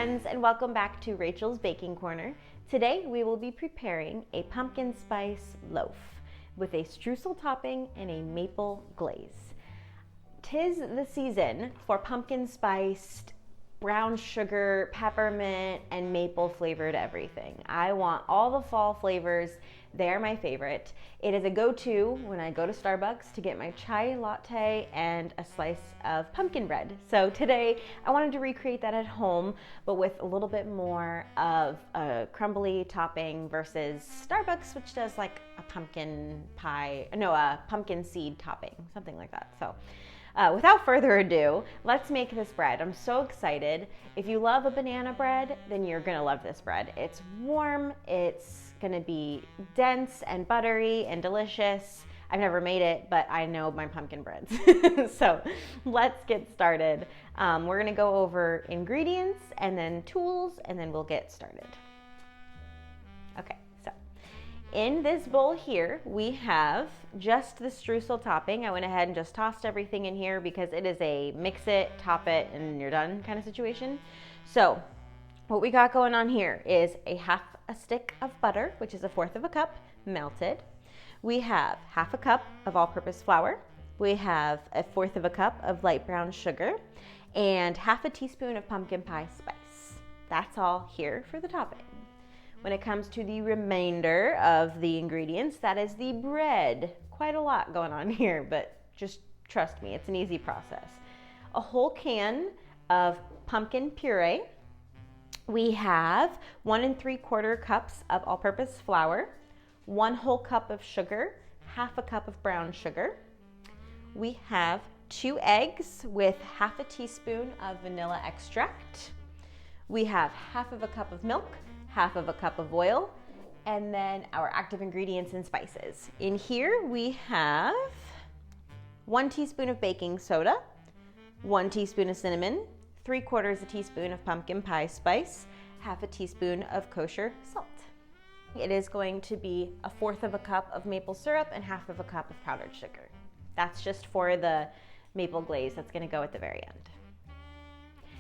friends, and welcome back to Rachel's Baking Corner. Today we will be preparing a pumpkin spice loaf with a streusel topping and a maple glaze. 'Tis the season for pumpkin spiced, brown sugar, peppermint, and maple flavored everything. I want all the fall flavors. They're my favorite. It is a go-to when I go to Starbucks to get my chai latte and a slice of pumpkin bread. So today I wanted to recreate that at home, but with a little bit more of a crumbly topping versus Starbucks, which does like a pumpkin pie, no, a pumpkin seed topping, something like that. So without further ado, let's make this bread. I'm so excited. If you love a banana bread, then you're gonna love this bread. It's warm, it's gonna be dense and buttery and delicious. I've never made it, but I know my pumpkin breads. So let's get started. We're gonna go over ingredients and then tools, and then we'll get started. Okay, so in this bowl here, we have just the streusel topping. I went ahead and just tossed everything in here because it is a mix it, top it, and you're done kind of situation. So what we got going on here is a half a stick of butter, which is 1/4 of a cup, melted. We have 1/2 a cup of all-purpose flour. We have 1/4 of a cup of light brown sugar and 1/2 a teaspoon of pumpkin pie spice. That's all here for the topping. When it comes to the remainder of the ingredients, that is the bread. Quite a lot going on here, but just trust me, it's an easy process. A whole can of pumpkin puree. We have 1 3/4 cups of all-purpose flour, 1 whole cup of sugar, 1/2 a cup of brown sugar. We have 2 eggs with 1/2 a teaspoon of vanilla extract. We have 1/2 a cup of milk, 1/2 a cup of oil, and then our active ingredients and spices. In here we have 1 teaspoon of baking soda, 1 teaspoon of cinnamon, 3/4 a teaspoon of pumpkin pie spice, 1/2 a teaspoon of kosher salt. It is going to be 1/4 a cup of maple syrup and 1/2 a cup of powdered sugar. That's just for the maple glaze that's going to go at the very end.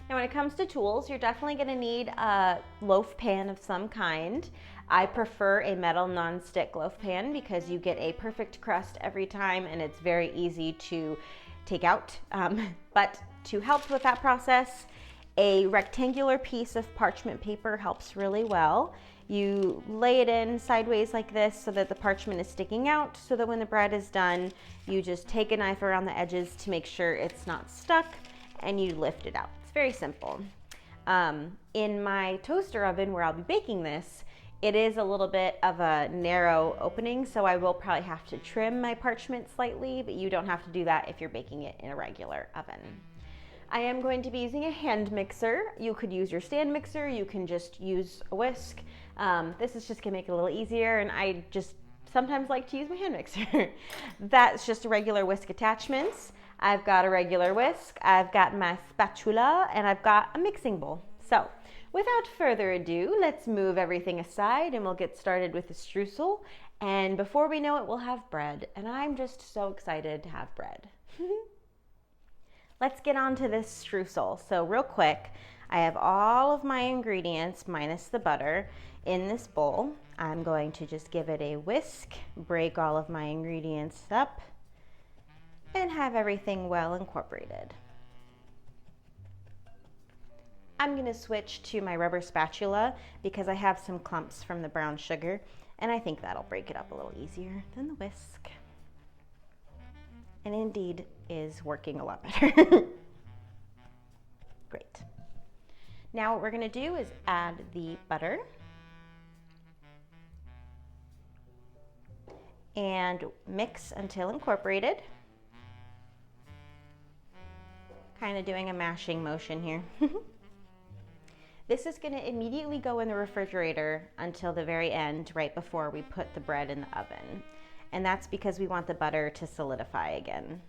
Now when it comes to tools, you're definitely going to need a loaf pan of some kind. I prefer a metal non-stick loaf pan because you get a perfect crust every time and it's very easy to take out. But to help with that process, a rectangular piece of parchment paper helps really well. You lay it in sideways like this so that the parchment is sticking out, so that when the bread is done, you just take a knife around the edges to make sure it's not stuck and you lift it out. It's very simple. In my toaster oven where I'll be baking this, it is a little bit of a narrow opening, so I will probably have to trim my parchment slightly, but you don't have to do that if you're baking it in a regular oven. I am going to be using a hand mixer. You could use your stand mixer, you can just use a whisk. This is just gonna make it a little easier, and I just sometimes like to use my hand mixer. That's just a regular whisk attachments. I've got a regular whisk, I've got my spatula, and I've got a mixing bowl. So without further ado, let's move everything aside and we'll get started with the streusel. And before we know it, we'll have bread. And I'm just so excited to have bread. Let's get on to this streusel. So real quick, I have all of my ingredients minus the butter in this bowl. I'm going to just give it a whisk, break all of my ingredients up, and have everything well incorporated. I'm gonna switch to my rubber spatula because I have some clumps from the brown sugar, and I think that'll break it up a little easier than the whisk. And indeed is working a lot better. Great. Now what we're gonna do is add the butter and mix until incorporated. Kind of doing a mashing motion here. This is going to immediately go in the refrigerator until the very end, right before we put the bread in the oven. And that's because we want the butter to solidify again.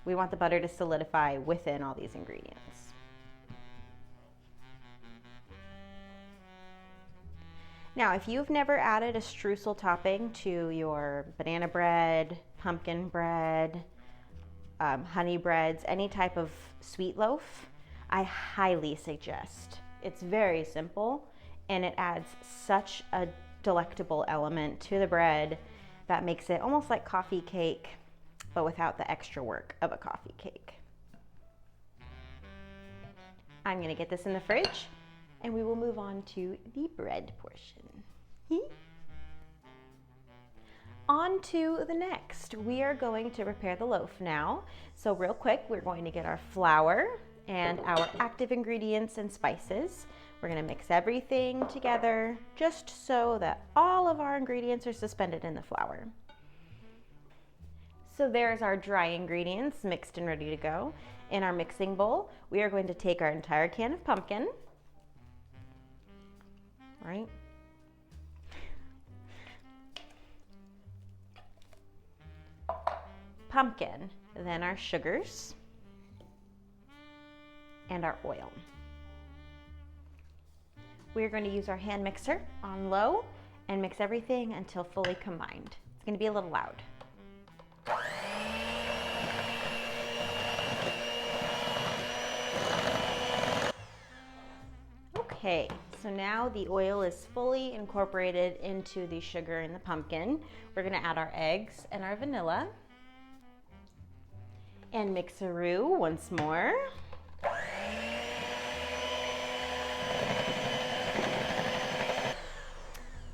We want the butter to solidify within all these ingredients. Now, if you've never added a streusel topping to your banana bread, pumpkin bread, honey breads, any type of sweet loaf, I highly suggest It's very simple, and it adds such a delectable element to the bread that makes it almost like coffee cake, but without the extra work of a coffee cake. I'm gonna get this in the fridge, and we will move on to the bread portion. On to the next. We are going to prepare the loaf now. So real quick, we're going to get our flour and our active ingredients and spices. We're gonna mix everything together just so that all of our ingredients are suspended in the flour. So there's our dry ingredients mixed and ready to go. In our mixing bowl, we are going to take our entire can of pumpkin, right? Pumpkin, then our sugars, and our oil. We're going to use our hand mixer on low and mix everything until fully combined. It's going to be a little loud. Okay, so now the oil is fully incorporated into the sugar and the pumpkin. We're going to add our eggs and our vanilla and mix-a-roo once more.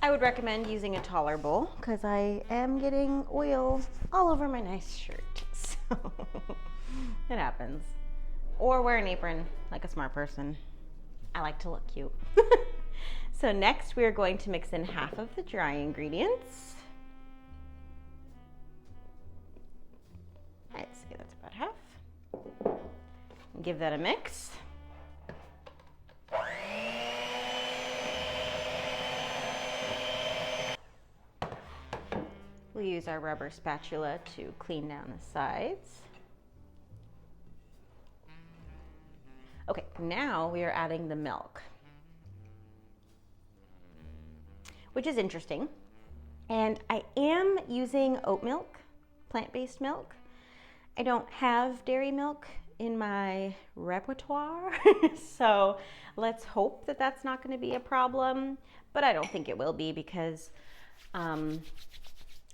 I would recommend using a taller bowl because I am getting oil all over my nice shirt, so it happens. Or wear an apron like a smart person. I like to look cute. So next we are going to mix in half of the dry ingredients. I'd say that's about half. Give that a mix. We'll use our rubber spatula to clean down the sides. Okay, now we are adding the milk, which is interesting. And I am using oat milk, plant-based milk. I don't have dairy milk in my repertoire, so let's hope that that's not going to be a problem, but I don't think it will be because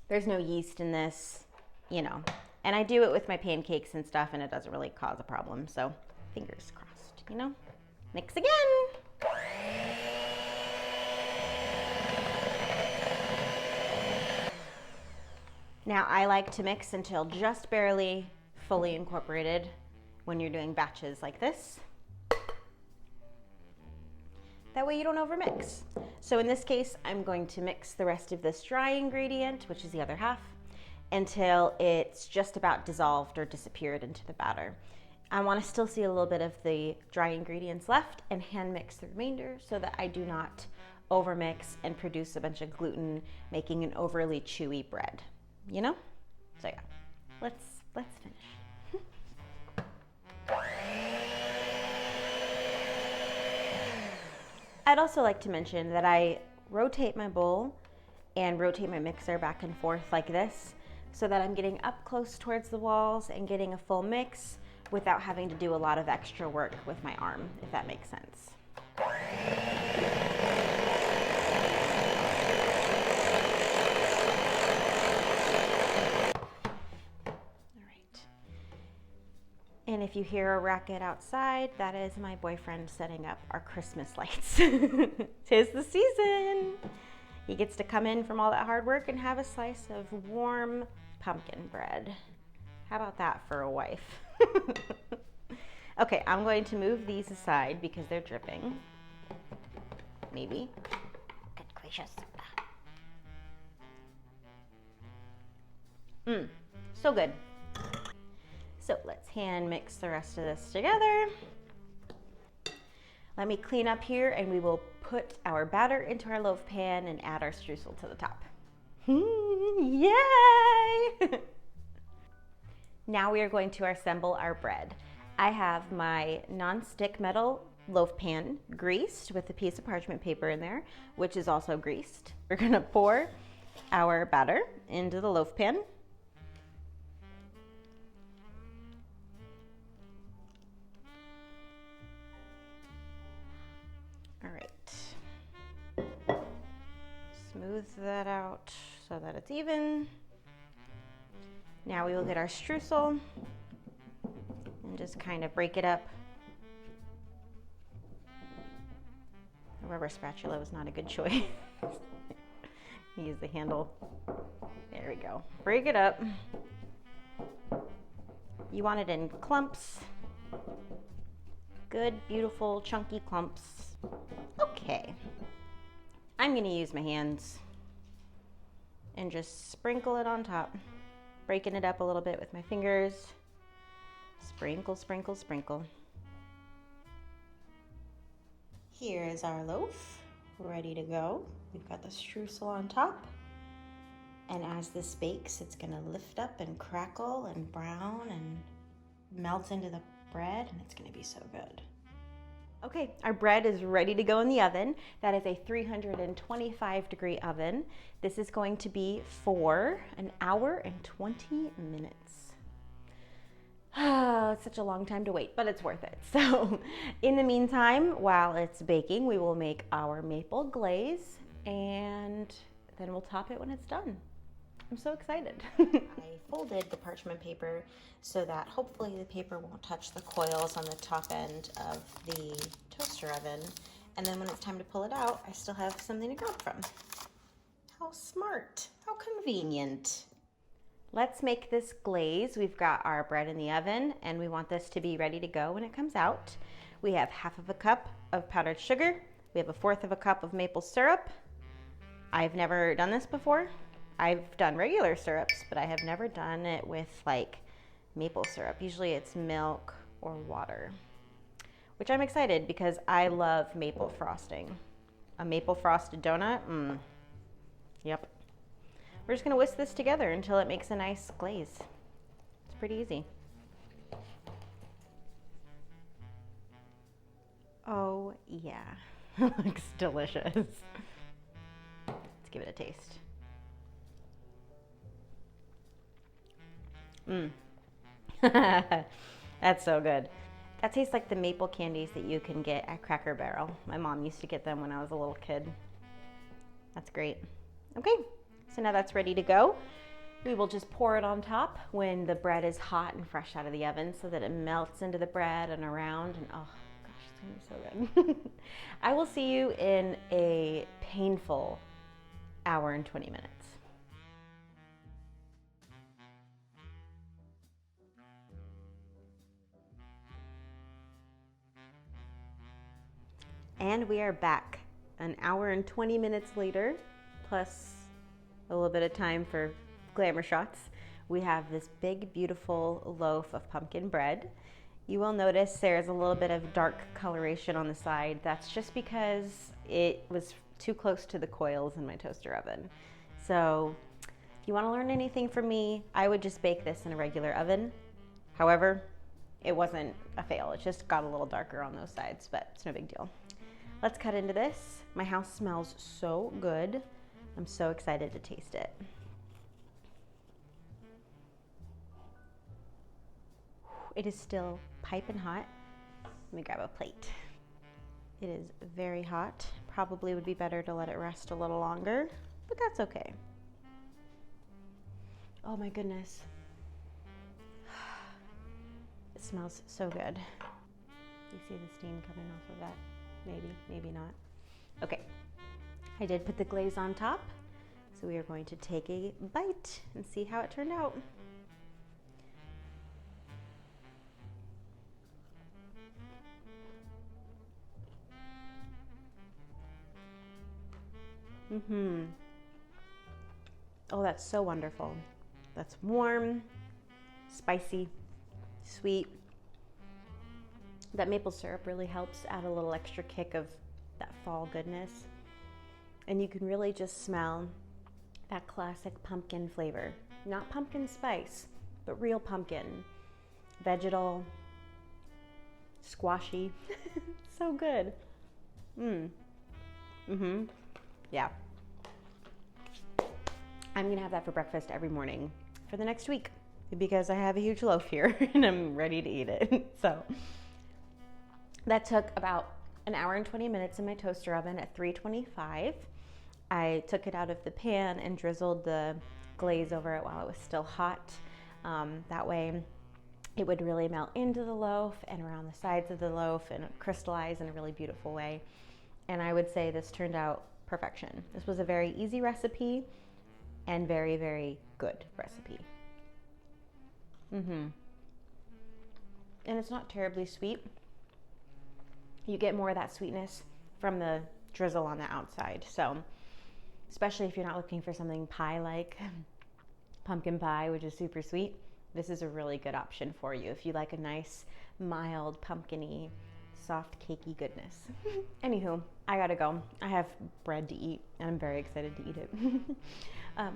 there's no yeast in this, you know, and I do it with my pancakes and stuff and it doesn't really cause a problem, so fingers crossed, you know. Mix again. Now I like to mix until just barely fully incorporated when you're doing batches like this. That way you don't overmix. So in this case, I'm going to mix the rest of this dry ingredient, which is the other half, until it's just about dissolved or disappeared into the batter. I want to still see a little bit of the dry ingredients left and hand mix the remainder so that I do not overmix and produce a bunch of gluten, making an overly chewy bread, you know? So yeah, let's finish. I'd also like to mention that I rotate my bowl and rotate my mixer back and forth like this so that I'm getting up close towards the walls and getting a full mix without having to do a lot of extra work with my arm, if that makes sense. And if you hear a racket outside, that is my boyfriend setting up our Christmas lights. 'Tis the season. He gets to come in from all that hard work and have a slice of warm pumpkin bread. How about that for a wife? Okay, I'm going to move these aside because they're dripping. Maybe. Good gracious. So good. So let's hand mix the rest of this together. Let me clean up here and we will put our batter into our loaf pan and add our streusel to the top. Yay! Now we are going to assemble our bread. I have my non-stick metal loaf pan greased with a piece of parchment paper in there, which is also greased. We're gonna pour our batter into the loaf pan. that out so that it's even. Now we will get our streusel and just kind of break it up. A rubber spatula was not a good choice. Use the handle. There we go. Break it up. You want it in clumps. Good, beautiful, chunky clumps. Okay. I'm gonna use my hands and just sprinkle it on top. Breaking it up a little bit with my fingers. Sprinkle, sprinkle, sprinkle. Here is our loaf, ready to go. We've got the streusel on top. And as this bakes, it's gonna lift up and crackle and brown and melt into the bread, and it's gonna be so good. Okay, our bread is ready to go in the oven. That is a 325-degree oven. This is going to be for an hour and 20 minutes. Oh, it's such a long time to wait, but it's worth it. So in the meantime, while it's baking, we will make our maple glaze, and then we'll top it when it's done. I'm so excited. I folded the parchment paper so that hopefully the paper won't touch the coils on the top end of the toaster oven. And then when it's time to pull it out, I still have something to grab from. How smart, how convenient. Let's make this glaze. We've got our bread in the oven and we want this to be ready to go when it comes out. We have 1/2 cup of powdered sugar. We have 1/4 cup of maple syrup. I've never done this before. I've done regular syrups, but I have never done it with like maple syrup. Usually it's milk or water, which I'm excited because I love maple frosting. A maple frosted donut, yep. We're just gonna whisk this together until it makes a nice glaze. It's pretty easy. Oh yeah, looks delicious. Let's give it a taste. That's so good. That tastes like the maple candies that you can get at Cracker Barrel. My mom used to get them when I was a little kid. That's great. Okay, so now that's ready to go. We will just pour it on top when the bread is hot and fresh out of the oven so that it melts into the bread and around, and oh gosh, it's gonna be so good. I will see you in a painful hour and 20 minutes. And we are back an hour and 20 minutes later, plus a little bit of time for glamour shots. We have this big, beautiful loaf of pumpkin bread. You will notice there's a little bit of dark coloration on the side. That's just because it was too close to the coils in my toaster oven. So if you want to learn anything from me, I would just bake this in a regular oven. However, it wasn't a fail. It just got a little darker on those sides, but it's no big deal. Let's cut into this. My house smells so good. I'm so excited to taste it. It is still piping hot. Let me grab a plate. It is very hot. Probably would be better to let it rest a little longer, but that's okay. Oh my goodness. It smells so good. You see the steam coming off of that? Maybe, maybe not. Okay, I did put the glaze on top, so we are going to take a bite and see how it turned out. Oh, that's so wonderful. That's warm, spicy, sweet. That maple syrup really helps add a little extra kick of that fall goodness. And you can really just smell that classic pumpkin flavor. Not pumpkin spice, but real pumpkin. Vegetal, squashy, so good. Yeah. I'm gonna have that for breakfast every morning for the next week because I have a huge loaf here and I'm ready to eat it. So that took about an hour and 20 minutes in my toaster oven at 325. I took it out of the pan and drizzled the glaze over it while it was still hot. That way it would really melt into the loaf and around the sides of the loaf and crystallize in a really beautiful way. And I would say this turned out perfection. This was a very easy recipe and very, very good recipe. And it's not terribly sweet. You get more of that sweetness from the drizzle on the outside. So, especially if you're not looking for something pie-like, pumpkin pie, which is super sweet, this is a really good option for you if you like a nice, mild, pumpkin-y, soft, cakey goodness. Anywho, I gotta go. I have bread to eat, and I'm very excited to eat it.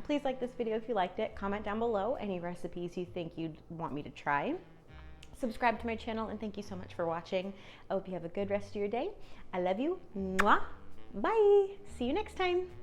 Please like this video if you liked it. Comment down below any recipes you think you'd want me to try. Subscribe to my channel, and thank you so much for watching. I hope you have a good rest of your day. I love you. Mwah. Bye. See you next time.